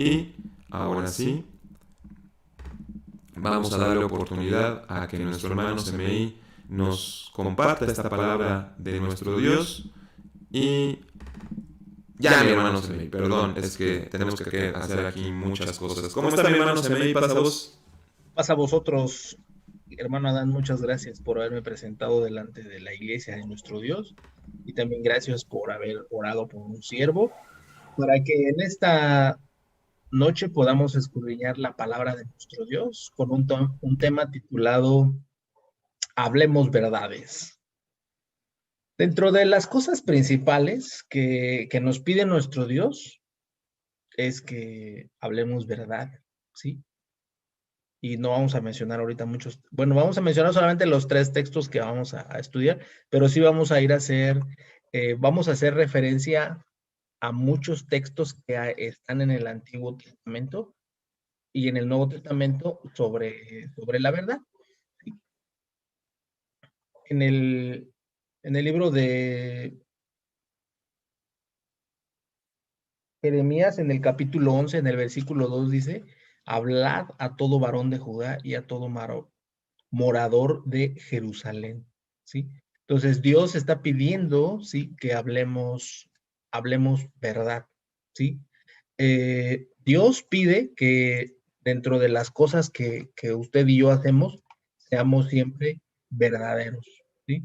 Y ahora sí, vamos a darle oportunidad a que nuestro hermano CMI nos comparta esta palabra de nuestro Dios. Y ya, mi hermano CMI, perdón, es que tenemos que hacer aquí muchas cosas. ¿Cómo está mi hermano CMI? ¿Pasa vos? Pasa a vosotros, hermano Adán, muchas gracias por haberme presentado delante de la iglesia de nuestro Dios y también gracias por haber orado por un siervo para que en esta noche podamos escudriñar la palabra de nuestro Dios con un tema titulado Hablemos verdades. Dentro de las cosas principales que nos pide nuestro Dios es que hablemos verdad, ¿sí? Y no vamos a mencionar ahorita muchos, bueno, vamos a mencionar solamente los tres textos que vamos a estudiar, pero sí vamos a ir a hacer, vamos a hacer referencia a muchos textos que están en el Antiguo Testamento y en el Nuevo Testamento sobre la verdad. En el, en el libro de Jeremías, en el capítulo 11, en el versículo 2 dice, hablad a todo varón de Judá y a todo morador de Jerusalén, ¿sí? Entonces Dios está pidiendo, ¿sí? Que hablemos verdad, ¿sí? Dios pide que dentro de las cosas que usted y yo hacemos, seamos siempre verdaderos, ¿sí?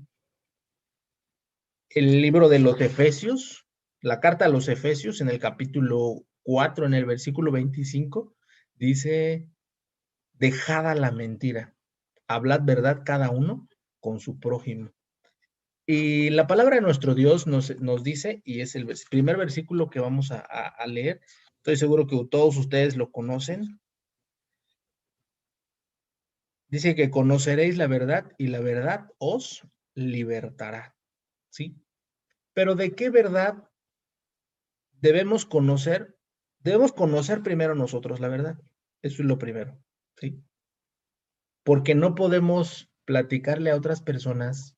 El libro de los Efesios, la carta a los Efesios, en el capítulo 4, en el versículo 25, dice, dejada la mentira, hablad verdad cada uno con su prójimo. Y la palabra de nuestro Dios nos dice, y es el primer versículo que vamos a leer, estoy seguro que todos ustedes lo conocen, dice que conoceréis la verdad y la verdad os libertará, ¿sí? Pero ¿de qué verdad debemos conocer? Debemos conocer primero nosotros la verdad, eso es lo primero, ¿sí? Porque no podemos platicarle a otras personas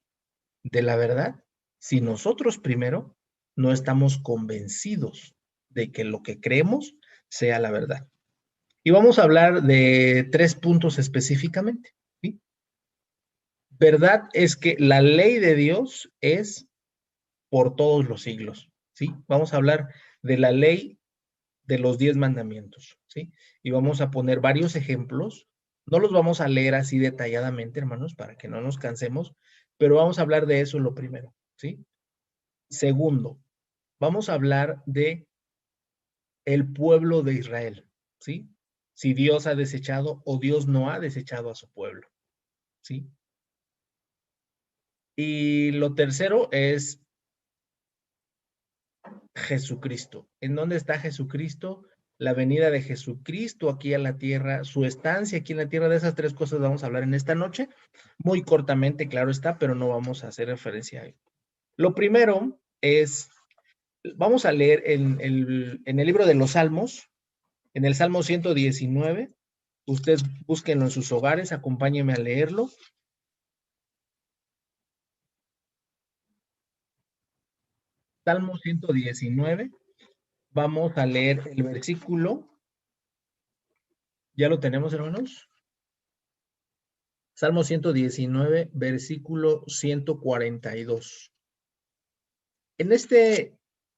de la verdad si nosotros primero no estamos convencidos de que lo que creemos sea la verdad. Y vamos a hablar de tres puntos específicamente, ¿sí? Verdad es que la ley de Dios es por todos los siglos, ¿sí? Vamos a hablar de la ley de los 10 mandamientos, ¿sí? Y vamos a poner varios ejemplos. No los vamos a leer así detalladamente, hermanos, para que no nos cansemos, pero vamos a hablar de eso lo primero, ¿sí? Segundo, vamos a hablar de el pueblo de Israel, ¿sí? Si Dios ha desechado o Dios no ha desechado a su pueblo, ¿sí? Y lo tercero es Jesucristo. ¿En dónde está Jesucristo? La venida de Jesucristo aquí a la tierra, su estancia aquí en la tierra, de esas tres cosas vamos a hablar en esta noche. Muy cortamente, claro está, pero no vamos a hacer referencia a él. Lo primero es, vamos a leer en el libro de los Salmos, en el Salmo 119, ustedes búsquenlo en sus hogares, acompáñenme a leerlo. Salmo 119, vamos a leer el versículo, ¿ya lo tenemos, hermanos? Salmo 119, versículo 142. En este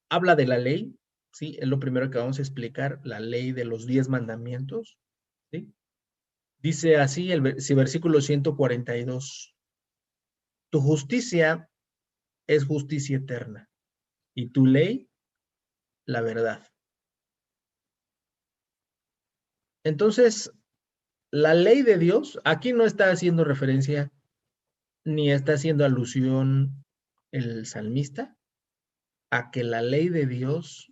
habla de la ley, ¿sí? Es lo primero que vamos a explicar, la ley de los 10 mandamientos, ¿sí? Dice así el versículo 142. Tu justicia es justicia eterna y tu ley, la verdad. Entonces, la ley de Dios, aquí no está haciendo referencia ni está haciendo alusión el salmista a que la ley de Dios,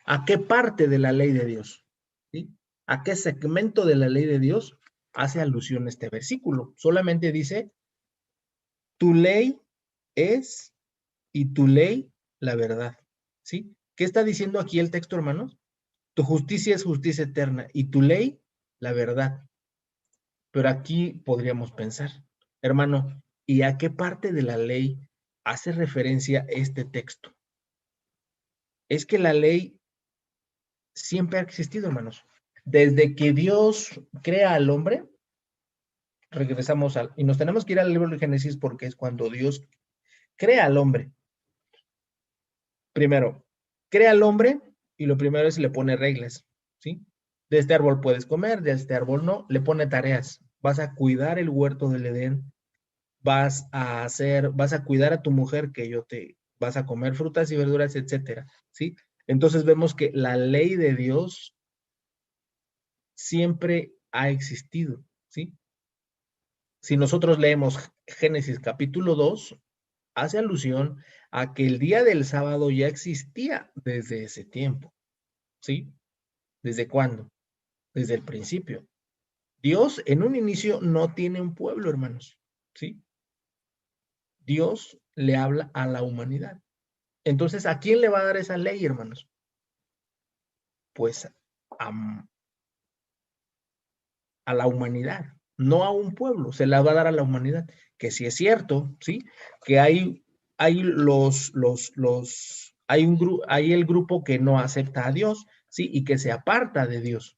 a qué parte de la ley de Dios, ¿sí? A qué segmento de la ley de Dios hace alusión este versículo. Solamente dice, tu ley es y tu ley la verdad, ¿sí? ¿Qué está diciendo aquí el texto, hermanos? Tu justicia es justicia eterna y tu ley la verdad. Pero aquí podríamos pensar, hermano, ¿y a qué parte de la ley hace referencia este texto? Es que la ley siempre ha existido, hermanos. Desde que Dios crea al hombre, regresamos y nos tenemos que ir al libro de Génesis porque es cuando Dios crea al hombre. Primero, crea al hombre y lo primero es le pone reglas, ¿sí? De este árbol puedes comer, de este árbol no, le pone tareas. Vas a cuidar el huerto del Edén, vas a cuidar a tu mujer vas a comer frutas y verduras, etcétera, ¿sí? Entonces vemos que la ley de Dios siempre ha existido, ¿sí? Si nosotros leemos Génesis capítulo 2, hace alusión a que el día del sábado ya existía desde ese tiempo, ¿sí? ¿Desde cuándo? Desde el principio. Dios en un inicio no tiene un pueblo, hermanos, ¿sí? Dios le habla a la humanidad. Entonces, ¿a quién le va a dar esa ley, hermanos? Pues a la humanidad, no a un pueblo, se la va a dar a la humanidad, que sí es cierto, ¿sí? Que hay hay el grupo que no acepta a Dios, ¿sí? Y que se aparta de Dios.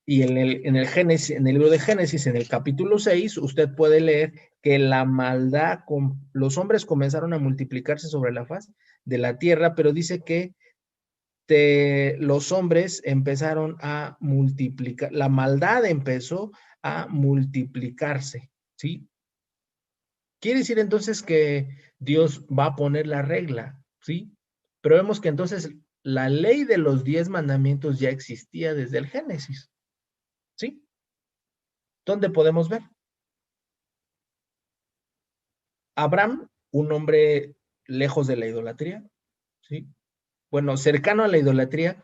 Y en el Génesis, en el libro de Génesis, en el capítulo 6, usted puede leer que la maldad, los hombres comenzaron a multiplicarse sobre la faz de la tierra, pero dice que los hombres empezaron a multiplicar, la maldad empezó a multiplicarse, ¿sí? Quiere decir entonces que Dios va a poner la regla, ¿sí? Pero vemos que entonces la ley de los 10 mandamientos ya existía desde el Génesis, ¿sí? ¿Dónde podemos ver? Abraham, un hombre lejos de la idolatría, ¿sí? Bueno, cercano a la idolatría,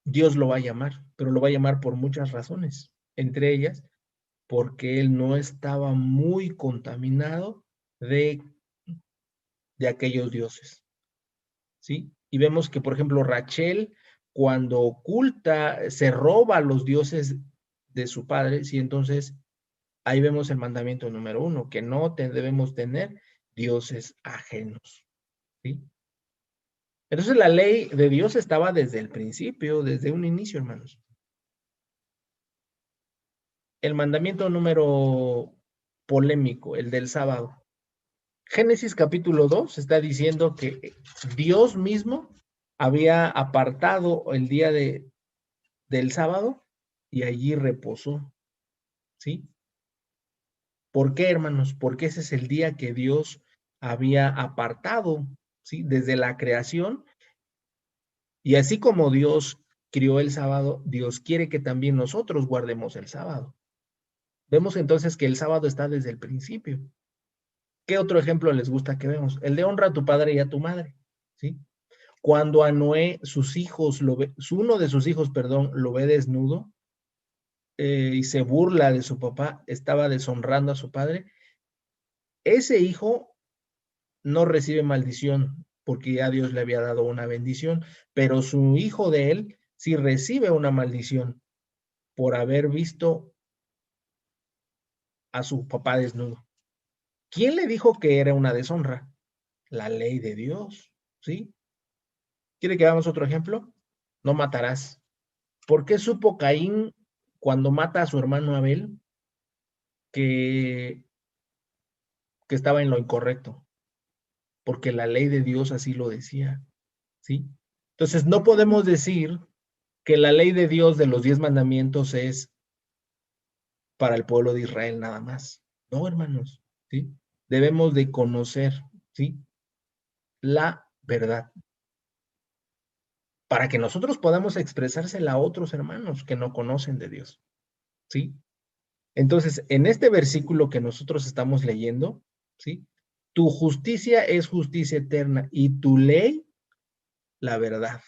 Dios lo va a llamar, pero lo va a llamar por muchas razones, entre ellas porque él no estaba muy contaminado de, de aquellos dioses, ¿sí? Y vemos que, por ejemplo, Rachel, cuando oculta, se roba a los dioses de su padre, ¿sí? Entonces, ahí vemos el mandamiento número 1, que no debemos tener dioses ajenos, ¿sí? Entonces, la ley de Dios estaba desde el principio, desde un inicio, hermanos. El mandamiento número polémico, el del sábado. Génesis capítulo 2 está diciendo que Dios mismo había apartado el día del sábado y allí reposó, ¿sí? ¿Por qué, hermanos? Porque ese es el día que Dios había apartado, ¿sí? Desde la creación. Y así como Dios crió el sábado, Dios quiere que también nosotros guardemos el sábado. Vemos entonces que el sábado está desde el principio. ¿Qué otro ejemplo les gusta que vemos? El de honra a tu padre y a tu madre, ¿sí? Cuando a Noé, uno de sus hijos, perdón, lo ve desnudo y se burla de su papá, estaba deshonrando a su padre, ese hijo no recibe maldición porque ya Dios le había dado una bendición, pero su hijo de él sí recibe una maldición por haber visto a su papá desnudo. ¿Quién le dijo que era una deshonra? La ley de Dios, ¿sí? ¿Quiere que hagamos otro ejemplo? No matarás. ¿Por qué supo Caín cuando mata a su hermano Abel que, que estaba en lo incorrecto? Porque la ley de Dios así lo decía, ¿sí? Entonces no podemos decir que la ley de Dios de los 10 mandamientos es para el pueblo de Israel nada más. No, hermanos, ¿sí? Debemos de conocer, ¿sí? La verdad para que nosotros podamos expresársela a otros hermanos que no conocen de Dios, ¿sí? Entonces, en este versículo que nosotros estamos leyendo, ¿sí? Tu justicia es justicia eterna y tu ley, la verdad,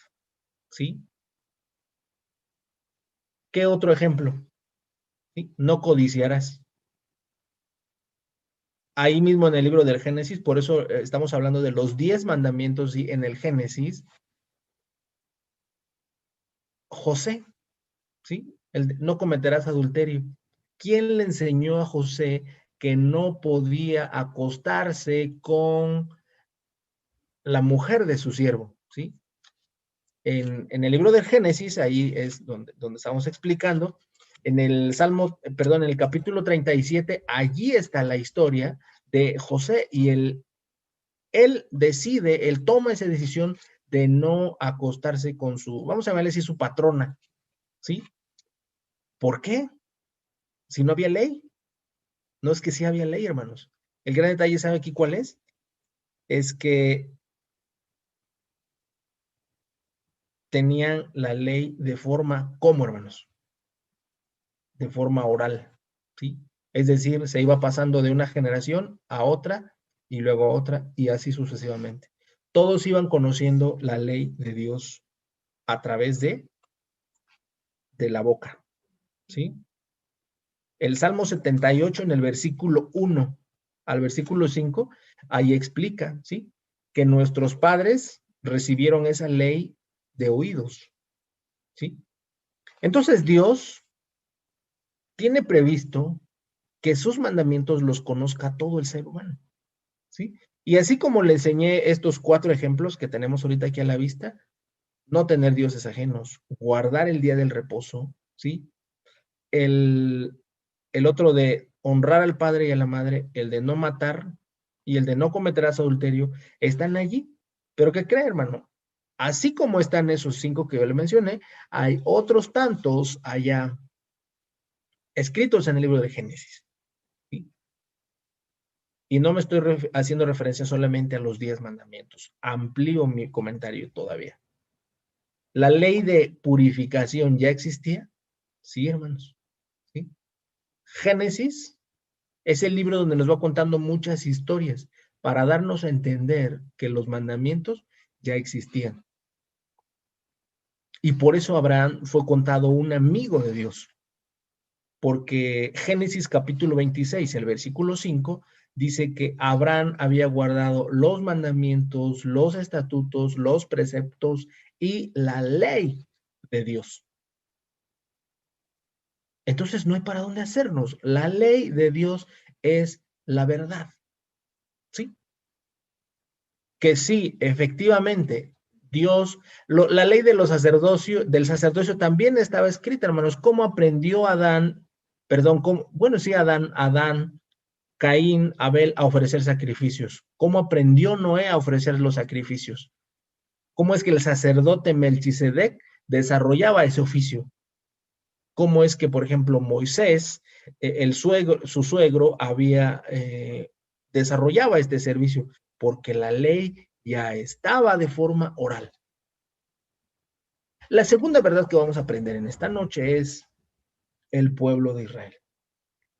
¿sí? ¿Qué otro ejemplo? ¿Sí? No codiciarás. Ahí mismo en el libro del Génesis, por eso estamos hablando de los 10 mandamientos, ¿sí? En el Génesis, José, ¿sí? No cometerás adulterio. ¿Quién le enseñó a José que no podía acostarse con la mujer de su siervo? ¿Sí? en el libro del Génesis, ahí es donde estamos explicando, en el en el capítulo 37, allí está la historia de José y él toma esa decisión de no acostarse con vamos a llamarle así, su patrona, ¿sí? ¿Por qué? Si no había ley. No, es que sí había ley, hermanos. El gran detalle, ¿sabe aquí cuál es? Es que tenían la ley de forma, ¿cómo, hermanos? De forma oral, ¿sí? Es decir, se iba pasando de una generación a otra y luego a otra y así sucesivamente. Todos iban conociendo la ley de Dios a través de la boca, ¿sí? El Salmo 78 en el versículo 1 al versículo 5, ahí explica, ¿sí? Que nuestros padres recibieron esa ley de oídos, ¿sí? Entonces Dios tiene previsto que sus mandamientos los conozca todo el ser humano, ¿sí? Y así como le enseñé estos 4 ejemplos que tenemos ahorita aquí a la vista, no tener dioses ajenos, guardar el día del reposo, ¿sí? El otro de honrar al padre y a la madre, el de no matar y el de no cometerás adulterio, están allí. Pero ¿qué cree, hermano? Así como están esos 5 que yo le mencioné, hay otros tantos allá escritos en el libro de Génesis, ¿sí? Y no me estoy haciendo referencia solamente a los 10 mandamientos. Amplío mi comentario todavía. ¿La ley de purificación ya existía? Sí, hermanos. ¿Sí? Génesis es el libro donde nos va contando muchas historias para darnos a entender que los mandamientos ya existían. Y por eso Abraham fue contado un amigo de Dios. Porque Génesis capítulo 26, el versículo 5, dice que Abraham había guardado los mandamientos, los estatutos, los preceptos y la ley de Dios. Entonces no hay para dónde hacernos. La ley de Dios es la verdad. ¿Sí? Que sí, efectivamente, Dios, la ley de los del sacerdocio también estaba escrita, hermanos. ¿Cómo aprendió Adán, Adán, Caín, Abel a ofrecer sacrificios? ¿Cómo aprendió Noé a ofrecer los sacrificios? ¿Cómo es que el sacerdote Melquisedec desarrollaba ese oficio? ¿Cómo es que, por ejemplo, Moisés, su suegro, desarrollaba este servicio? Porque la ley ya estaba de forma oral. La segunda verdad que vamos a aprender en esta noche es el pueblo de Israel.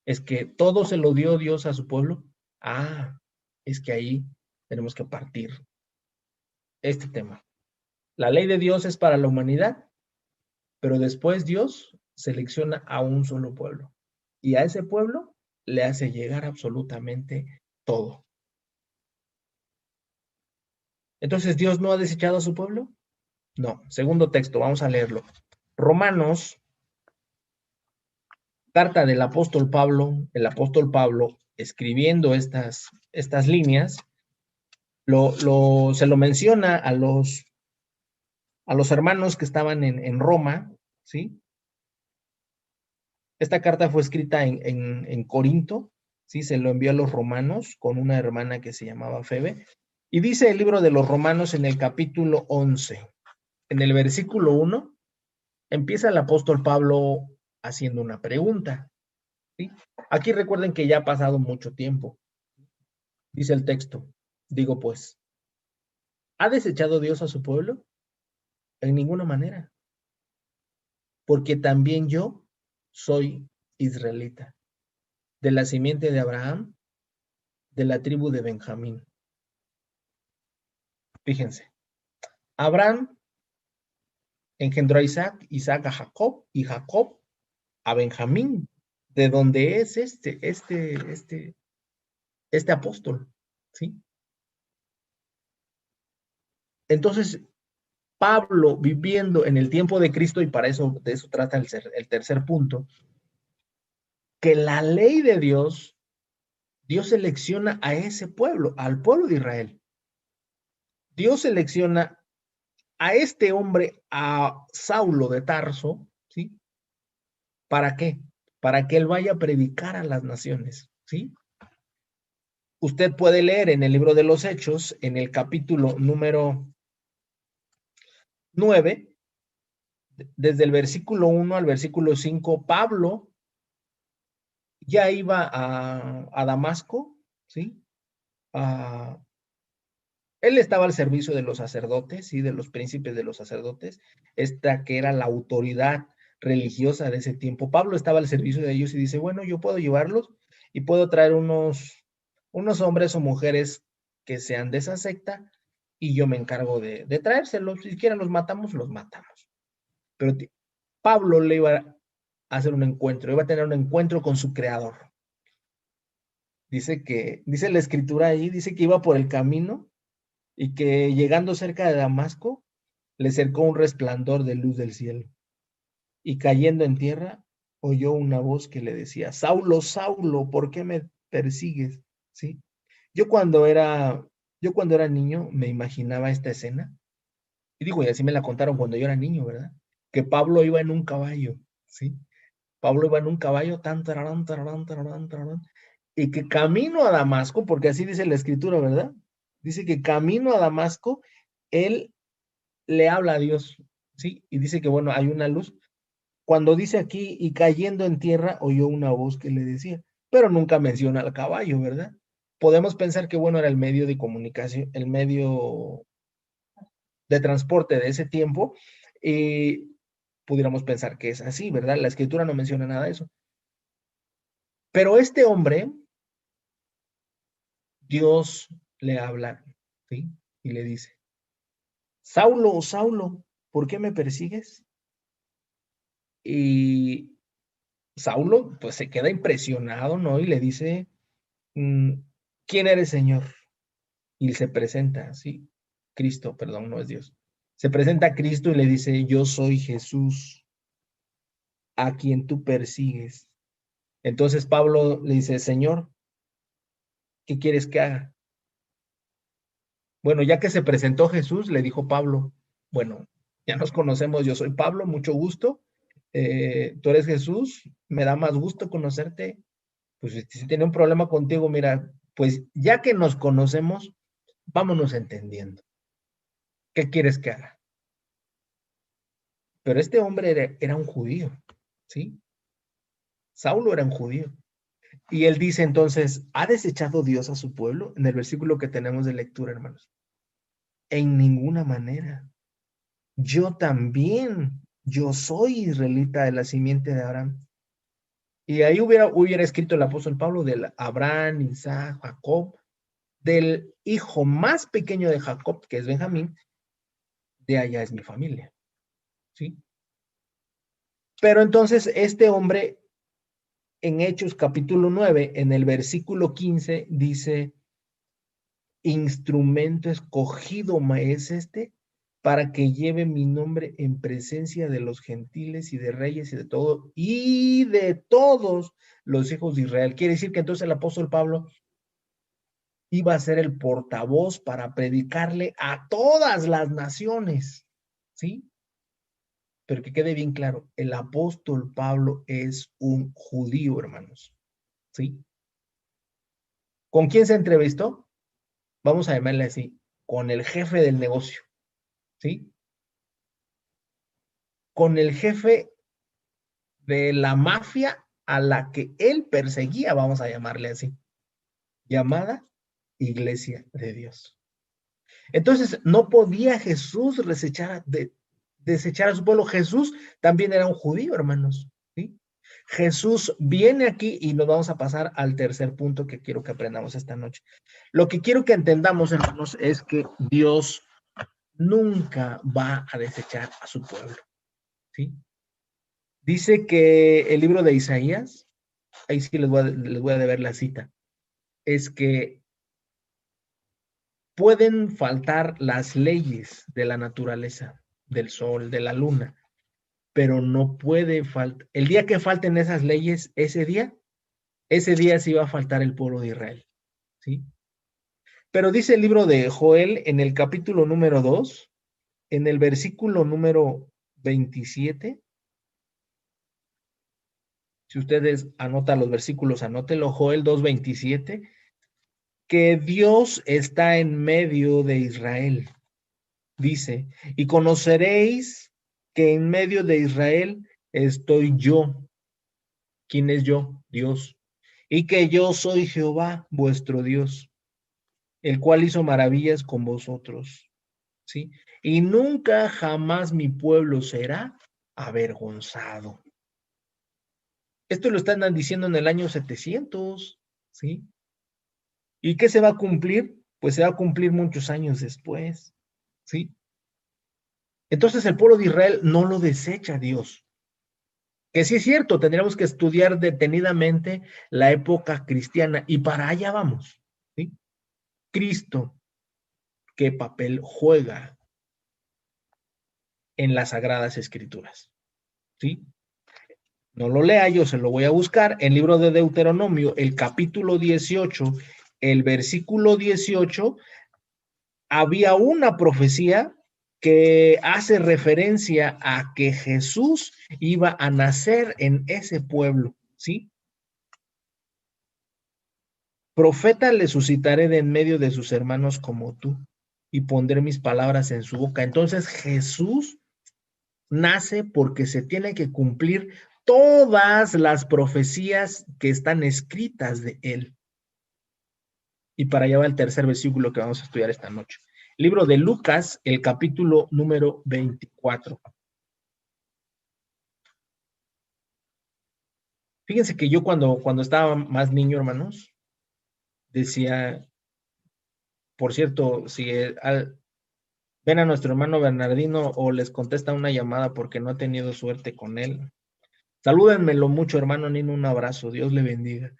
Es que todo se lo dio Dios a su pueblo. Es que ahí tenemos que partir este tema. La ley de Dios es para la humanidad, pero después Dios selecciona a un solo pueblo. Y a ese pueblo le hace llegar absolutamente todo. Entonces, ¿Dios no ha desechado a su pueblo? No. Segundo texto, vamos a leerlo. Romanos, carta del apóstol Pablo, el apóstol Pablo escribiendo estas líneas, se lo menciona a los hermanos que estaban en Roma, ¿sí? Esta carta fue escrita en Corinto, ¿sí? Se lo envió a los romanos con una hermana que se llamaba Febe. Y dice el libro de los Romanos en el capítulo 11, en el versículo 1, empieza el apóstol Pablo haciendo una pregunta, ¿sí? Aquí recuerden que ya ha pasado mucho tiempo. Dice el texto, digo pues, ¿ha desechado Dios a su pueblo? En ninguna manera, porque también yo soy israelita, de la simiente de Abraham, de la tribu de Benjamín. Fíjense, Abraham engendró a Isaac, Isaac a Jacob y Jacob a Benjamín, de donde es este apóstol, ¿sí? Entonces, Pablo viviendo en el tiempo de Cristo, y de eso trata el tercer punto, que la ley de Dios selecciona a ese pueblo, al pueblo de Israel. Dios selecciona a este hombre, a Saulo de Tarso, ¿sí? ¿Para qué? Para que él vaya a predicar a las naciones, ¿sí? Usted puede leer en el libro de los Hechos, en el capítulo número 9, desde el versículo 1 al versículo 5, Pablo ya iba a Damasco, ¿sí? Él estaba al servicio de los sacerdotes, ¿sí? De los príncipes de los sacerdotes, esta que era la autoridad religiosa de ese tiempo. Pablo estaba al servicio de ellos y dice, bueno, yo puedo llevarlos y puedo traer unos hombres o mujeres que sean de esa secta y yo me encargo de traérselos. Si quieren los matamos, los matamos. Pero Pablo le iba a hacer un encuentro, iba a tener un encuentro con su creador. Dice la escritura ahí, dice que iba por el camino y que llegando cerca de Damasco, le cercó un resplandor de luz del cielo. Y cayendo en tierra, oyó una voz que le decía, Saulo, Saulo, ¿por qué me persigues? ¿Sí? Yo cuando era, yo cuando era niño me imaginaba esta escena, y digo, y así me la contaron cuando yo era niño, ¿verdad? Que Pablo iba en un caballo, ¿sí? Pablo iba en un caballo, tan, tararán, tararán, tararán, tararán, y que camino a Damasco, porque así dice la escritura, ¿verdad? Dice que camino a Damasco, él le habla a Dios, ¿sí? Y dice que, bueno, hay una luz. Cuando dice aquí, y cayendo en tierra, oyó una voz que le decía, pero nunca menciona al caballo, ¿verdad? Podemos pensar que, bueno, era el medio de comunicación, el medio de transporte de ese tiempo, y pudiéramos pensar que es así, ¿verdad? La escritura no menciona nada de eso. Pero este hombre, Dios le habla, ¿sí? Y le dice, Saulo, Saulo, ¿por qué me persigues? Y Saulo, pues se queda impresionado, ¿no? Y le dice, ¿quién eres, Señor? Y se presenta, ¿sí? Cristo, perdón, no es Dios. Se presenta a Cristo y le dice, yo soy Jesús, a quien tú persigues. Entonces Pablo le dice, Señor, ¿qué quieres que haga? Bueno, ya que se presentó Jesús, le dijo Pablo, bueno, ya nos conocemos, yo soy Pablo, mucho gusto. Tú eres Jesús, me da más gusto conocerte. Pues si tiene un problema contigo, mira, pues ya que nos conocemos, vámonos entendiendo. ¿Qué quieres que haga? Pero este hombre era un judío, ¿sí? Saulo era un judío. Y él dice entonces, ¿ha desechado Dios a su pueblo? En el versículo que tenemos de lectura, hermanos. En ninguna manera. Yo también, yo soy israelita de la simiente de Abraham. Y ahí hubiera escrito el apóstol Pablo del Abraham, Isaac, Jacob, del hijo más pequeño de Jacob, que es Benjamín, de allá es mi familia, ¿sí? Pero entonces este hombre en Hechos capítulo 9, en el versículo 15, dice, instrumento escogido es este para que lleve mi nombre en presencia de los gentiles y de reyes y de todos los hijos de Israel. Quiere decir que entonces el apóstol Pablo iba a ser el portavoz para predicarle a todas las naciones, ¿sí? Pero que quede bien claro, el apóstol Pablo es un judío, hermanos, ¿sí? ¿Con quién se entrevistó? Vamos a llamarle así, con el jefe del negocio, ¿sí? Con el jefe de la mafia a la que él perseguía, vamos a llamarle así, llamada Iglesia de Dios. Entonces, no podía Jesús desechar a su pueblo. Jesús también era un judío, hermanos, ¿sí? Jesús viene aquí y nos vamos a pasar al tercer punto que quiero que aprendamos esta noche. Lo que quiero que entendamos, hermanos, es que Dios nunca va a desechar a su pueblo, ¿sí? Dice que el libro de Isaías, ahí sí les voy a deber la cita, es que pueden faltar las leyes de la naturaleza, del sol, de la luna, pero no puede faltar. El día que falten esas leyes, ese día sí va a faltar el pueblo de Israel, ¿sí? Pero dice el libro de Joel en el capítulo número 2, en el versículo número 27, si ustedes anotan los versículos, anótenlo, Joel 2:27, que Dios está en medio de Israel. Dice, y conoceréis que en medio de Israel estoy yo. ¿Quién es yo? Dios. Y que yo soy Jehová, vuestro Dios, el cual hizo maravillas con vosotros. ¿Sí? Y nunca jamás mi pueblo será avergonzado. Esto lo están diciendo en el año 700, ¿sí? ¿Y qué se va a cumplir? Pues se va a cumplir muchos años después, ¿sí? Entonces el pueblo de Israel no lo desecha Dios. Que sí es cierto, tendríamos que estudiar detenidamente la época cristiana y para allá vamos, ¿sí? Cristo, ¿qué papel juega en las Sagradas Escrituras? ¿Sí? No lo lea, yo se lo voy a buscar. En el libro de Deuteronomio, el capítulo 18, el versículo 18, había una profecía que hace referencia a que Jesús iba a nacer en ese pueblo, ¿sí? Profeta le suscitaré de en medio de sus hermanos como tú, y pondré mis palabras en su boca. Entonces Jesús nace porque se tiene que cumplir todas las profecías que están escritas de él. Y para allá va el tercer versículo que vamos a estudiar esta noche. Libro de Lucas, el capítulo número 24. Fíjense que yo cuando estaba más niño, hermanos, decía, por cierto, si ven a nuestro hermano Bernardino o les contesta una llamada porque no he tenido suerte con él, salúdenmelo mucho, hermano Nino, un abrazo, Dios le bendiga.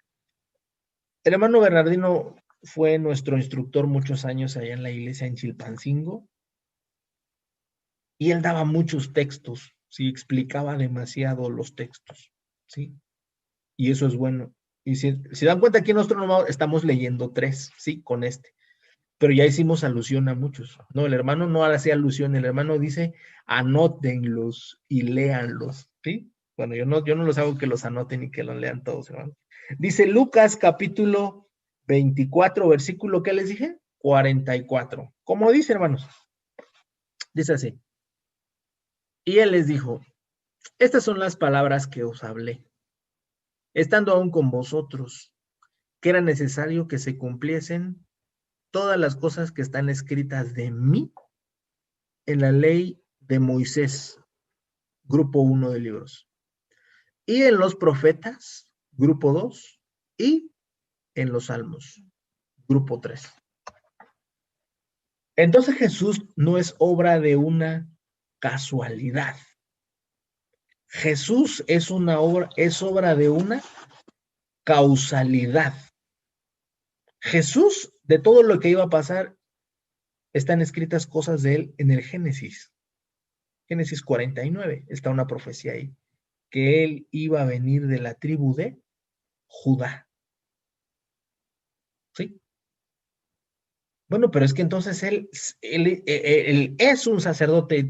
El hermano Bernardino fue nuestro instructor muchos años allá en la iglesia en Chilpancingo y él daba muchos textos, sí, explicaba demasiado los textos, sí, y eso es bueno. Y si dan cuenta aquí en nuestro normal estamos leyendo 3, sí, con este, pero ya hicimos alusión a muchos. No, el hermano no hacía alusión, el hermano dice anótenlos y léanlos, ¿sí? Bueno, yo no los hago que los anoten y que los lean todos, hermano. Dice Lucas capítulo 24, versículo, ¿qué les dije? 44. ¿Cómo dice, hermanos? Dice así. Y él les dijo, estas son las palabras que os hablé, estando aún con vosotros, que era necesario que se cumpliesen todas las cosas que están escritas de mí en la ley de Moisés, grupo 1 de libros, y en los profetas, grupo 2, y en los salmos, grupo 3. Entonces Jesús no es obra de una casualidad. Jesús es obra de una causalidad. Jesús, de todo lo que iba a pasar, están escritas cosas de él en el Génesis. Génesis 49, está una profecía ahí, que él iba a venir de la tribu de Judá. ¿Sí? Bueno, pero es que entonces él es un sacerdote,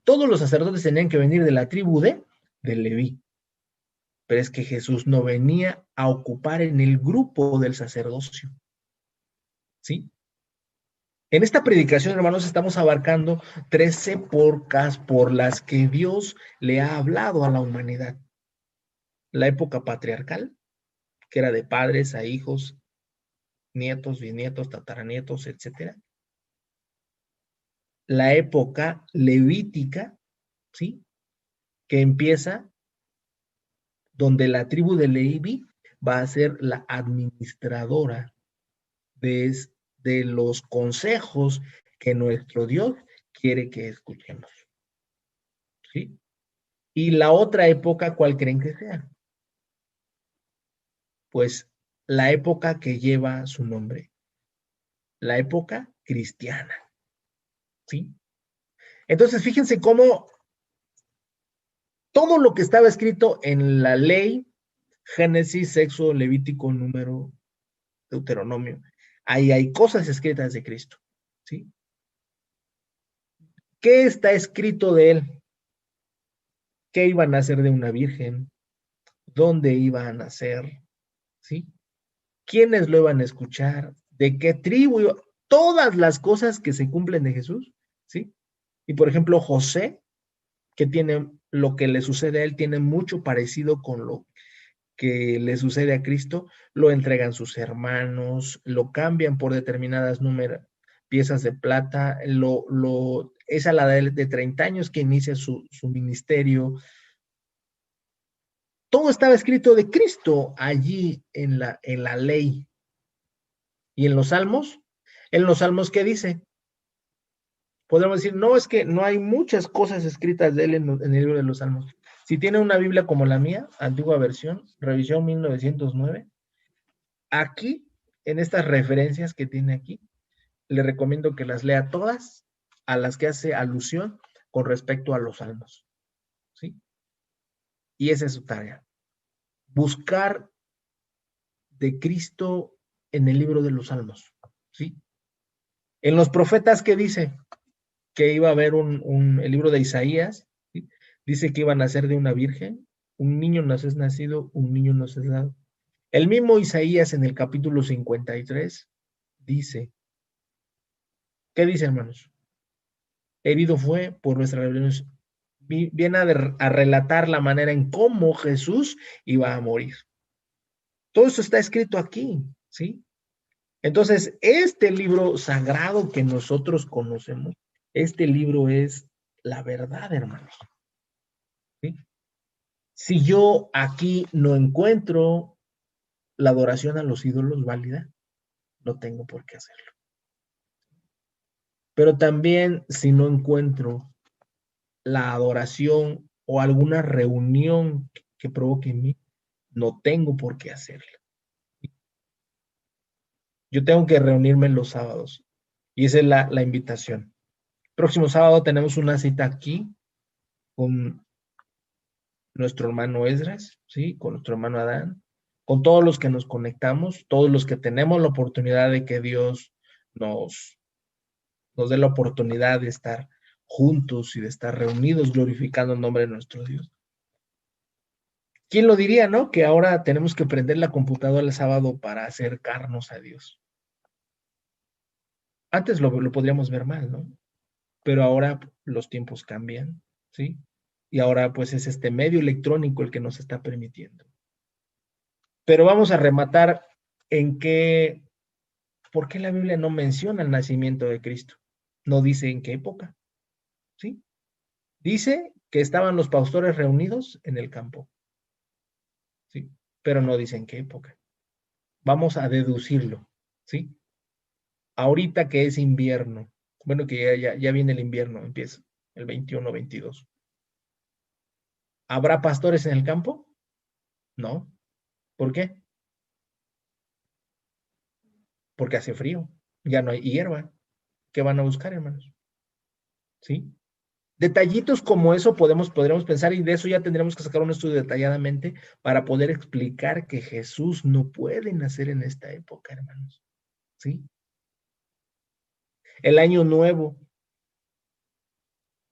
todos los sacerdotes tenían que venir de la tribu de Leví. Pero es que Jesús no venía a ocupar en el grupo del sacerdocio. ¿Sí? En esta predicación, hermanos, estamos abarcando 13 épocas por las que Dios le ha hablado a la humanidad. La época patriarcal, que era de padres a hijos, nietos, bisnietos, tataranietos, etc. La época levítica, ¿sí? Que empieza donde la tribu de Leví va a ser la administradora de los consejos que nuestro Dios quiere que escuchemos. ¿Sí? Y la otra época, ¿cuál creen que sea? Pues la época que lleva su nombre, la época cristiana. ¿Sí? Entonces, fíjense cómo todo lo que estaba escrito en la ley, Génesis, Éxodo, Levítico, Número, Deuteronomio, ahí hay cosas escritas de Cristo. ¿Sí? ¿Qué está escrito de él? ¿Qué iba a nacer de una virgen? ¿Dónde iba a nacer? ¿Sí? ¿Quiénes lo iban a escuchar? ¿De qué tribu iba? Todas las cosas que se cumplen de Jesús, ¿sí? Y por ejemplo, José, que tiene lo que le sucede a él, tiene mucho parecido con lo que le sucede a Cristo, lo entregan sus hermanos, lo cambian por determinadas piezas de plata, es a la edad de 30 años que inicia su ministerio. Todo estaba escrito de Cristo allí en la ley. ¿Y en los salmos? En los salmos, ¿qué dice? Podemos decir, no, es que no hay muchas cosas escritas de él en el libro de los salmos. Si tiene una Biblia como la mía, antigua versión, revisión 1909, aquí, en estas referencias que tiene aquí, le recomiendo que las lea todas a las que hace alusión con respecto a los salmos. ¿Sí? Y esa es su tarea. Buscar de Cristo en el libro de los salmos. ¿Sí? En los profetas, ¿qué dice? Que iba a haber el libro de Isaías, ¿sí? Dice que iba a nacer de una virgen, un niño nos es nacido, un niño nos es dado. El mismo Isaías en el capítulo 53 dice, ¿qué dice, hermanos? Herido fue por nuestra rebelión. Viene a relatar la manera en cómo Jesús iba a morir. Todo eso está escrito aquí, ¿sí? Entonces, este libro sagrado que nosotros conocemos, este libro es la verdad, hermanos. ¿Sí? Si yo aquí no encuentro la adoración a los ídolos válida, no tengo por qué hacerlo. Pero también si no encuentro la adoración o alguna reunión que provoque en mí, no tengo por qué hacerlo. Yo tengo que reunirme los sábados y esa es la invitación. Próximo sábado tenemos una cita aquí con nuestro hermano Esdras, ¿sí? Con nuestro hermano Adán, con todos los que nos conectamos, todos los que tenemos la oportunidad de que Dios nos, nos dé la oportunidad de estar juntos y de estar reunidos glorificando el nombre de nuestro Dios. ¿Quién lo diría, no? Que ahora tenemos que prender la computadora el sábado para acercarnos a Dios. Antes lo podríamos ver mal, ¿no? Pero ahora los tiempos cambian, ¿sí? Y ahora pues es este medio electrónico el que nos está permitiendo. Pero vamos a rematar en ¿por qué la Biblia no menciona el nacimiento de Cristo? No dice en qué época, ¿sí? Dice que estaban los pastores reunidos en el campo, ¿sí? Pero no dice en qué época. Vamos a deducirlo, ¿sí? Ahorita que es invierno, bueno, que ya viene el invierno, empieza el 21, 22. ¿Habrá pastores en el campo? No. ¿Por qué? Porque hace frío, ya no hay hierba. ¿Qué van a buscar, hermanos? ¿Sí? Detallitos como eso podríamos pensar y de eso ya tendremos que sacar un estudio detalladamente para poder explicar que Jesús no puede nacer en esta época, hermanos. ¿Sí? El año nuevo.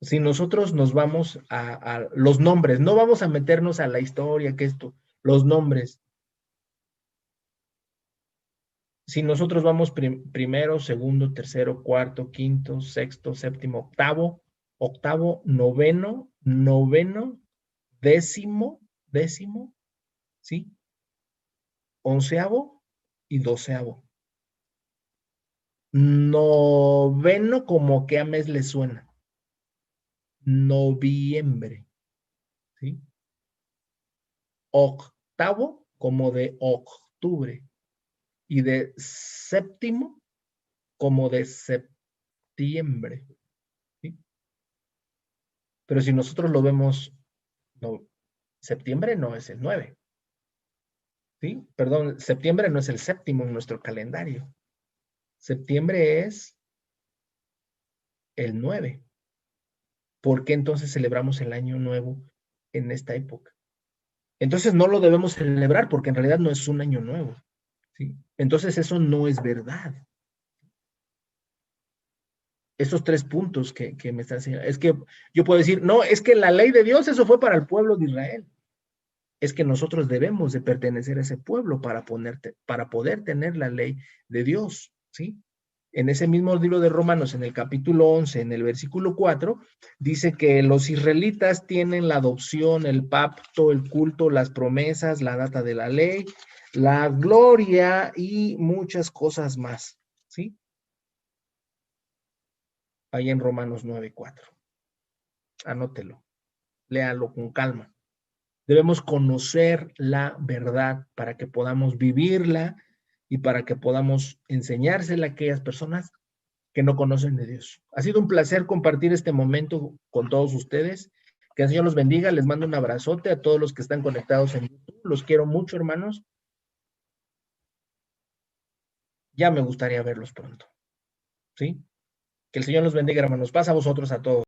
Si nosotros nos vamos a los nombres, no vamos a meternos a la historia, que esto, los nombres. Si nosotros vamos primero, segundo, tercero, cuarto, quinto, sexto, séptimo, octavo, noveno, décimo, ¿sí? Onceavo y doceavo. Noveno, como que a mes le suena. Noviembre, ¿sí? Octavo, como de octubre. Y de séptimo, como de septiembre, ¿sí? Pero si nosotros lo vemos, no, septiembre no es el 9, ¿sí? Perdón, septiembre no es el séptimo en nuestro calendario. Septiembre es el 9. ¿Por qué entonces celebramos el año nuevo en esta época? Entonces no lo debemos celebrar porque en realidad no es un año nuevo, ¿sí? Entonces eso no es verdad. Estos 3 puntos que me están enseñando. Es que yo puedo decir, no, es que la ley de Dios, eso fue para el pueblo de Israel. Es que nosotros debemos de pertenecer a ese pueblo para poder tener la ley de Dios, ¿sí? En ese mismo libro de Romanos, en el capítulo 11, en el versículo 4, dice que los israelitas tienen la adopción, el pacto, el culto, las promesas, la data de la ley, la gloria y muchas cosas más, ¿sí? Ahí en Romanos 9:4. Anótelo, léalo con calma. Debemos conocer la verdad para que podamos vivirla y para que podamos enseñársela a aquellas personas que no conocen de Dios. Ha sido un placer compartir este momento con todos ustedes. Que el Señor los bendiga. Les mando un abrazote a todos los que están conectados en YouTube. Los quiero mucho, hermanos. Ya me gustaría verlos pronto. ¿Sí? Que el Señor los bendiga, hermanos. Pasa a vosotros a todos.